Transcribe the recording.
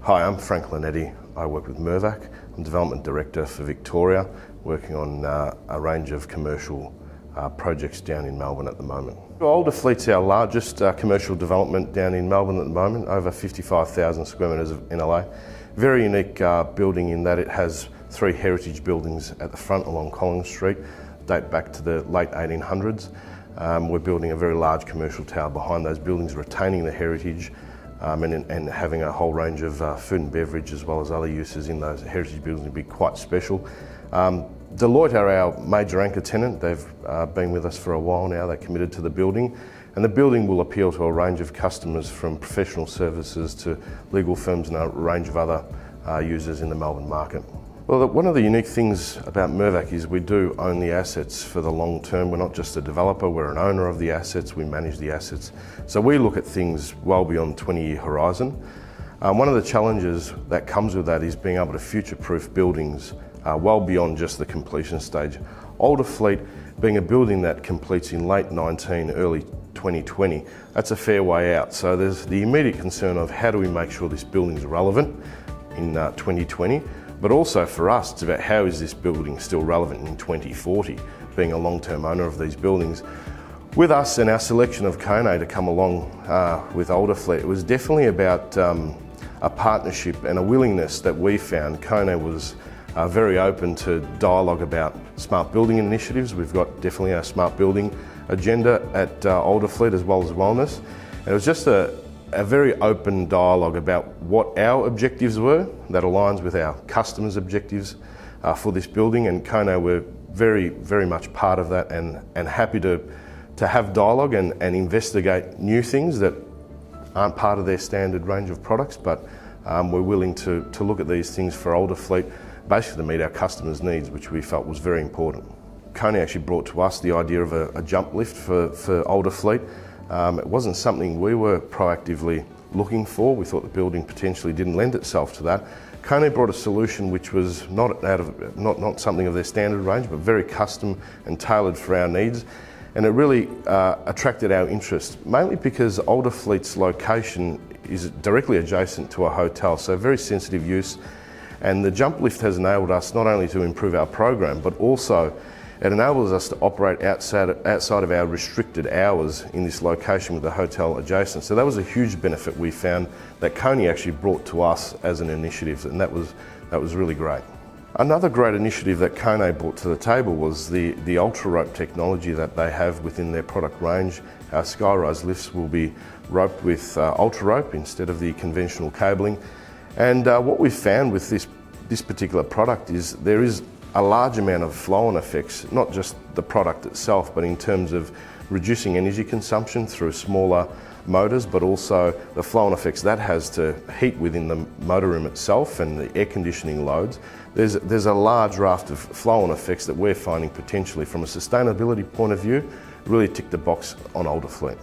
Hi, I'm Frank Lonetti. I work with Mirvac. I'm Development Director for Victoria, working on a range of commercial projects down in Melbourne at the moment. Olderfleet's our largest commercial development down in Melbourne at the moment, over 55,000 square metres of NLA. Very unique building in that it has 3 heritage buildings at the front along Collins Street, date back to the late 1800s. We're building a very large commercial tower behind those buildings, retaining the heritage and having a whole range of food and beverage as well as other uses in those heritage buildings would be quite special. Deloitte are our major anchor tenant. They've been with us for a while now. They're committed to the building, and the building will appeal to a range of customers from professional services to legal firms and a range of other users in the Melbourne market. Well, one of the unique things about Mirvac is we do own the assets for the long term. We're not just a developer, we're an owner of the assets, we manage the assets. So we look at things well beyond 20-year horizon. One of the challenges that comes with that is being able to future-proof buildings well beyond just the completion stage. Olderfleet being a building that completes in late 19, early 2020, that's a fair way out. So there's the immediate concern of how do we make sure this building is relevant in 2020, but also for us it's about how is this building still relevant in 2040, being a long-term owner of these buildings. With us and our selection of KONE to come along with Olderfleet, it was definitely about a partnership and a willingness that we found. KONE was very open to dialogue about smart building initiatives. We've got definitely our smart building agenda at Olderfleet as well as wellness. And it was just a very open dialogue about what our objectives were that aligns with our customers' objectives for this building, and KONE were very, very much part of that and happy to have dialogue and investigate new things that aren't part of their standard range of products, but we're willing to look at these things for Olderfleet, basically to meet our customers' needs, which we felt was very important. KONE actually brought to us the idea of a jump lift for Olderfleet. It wasn't something we were proactively looking for. We thought the building potentially didn't lend itself to that. KONE brought a solution which was not something of their standard range, but very custom and tailored for our needs. And it really attracted our interest, mainly because Olderfleet's location is directly adjacent to a hotel, so very sensitive use. And the jump lift has enabled us not only to improve our program, but also it enables us to operate outside of our restricted hours in this location with the hotel adjacent. So that was a huge benefit we found that KONE actually brought to us as an initiative, and that was really great. Another great initiative that KONE brought to the table was the Ultra Rope technology that they have within their product range. Our Skyrise lifts will be roped with Ultra Rope instead of the conventional cabling. And what we've found with this particular product is there is a large amount of flow-on effects, not just the product itself, but in terms of reducing energy consumption through smaller motors, but also the flow-on effects that has to heat within the motor room itself and the air conditioning loads. There's a large raft of flow-on effects that we're finding potentially from a sustainability point of view really tick the box on Olderfleet.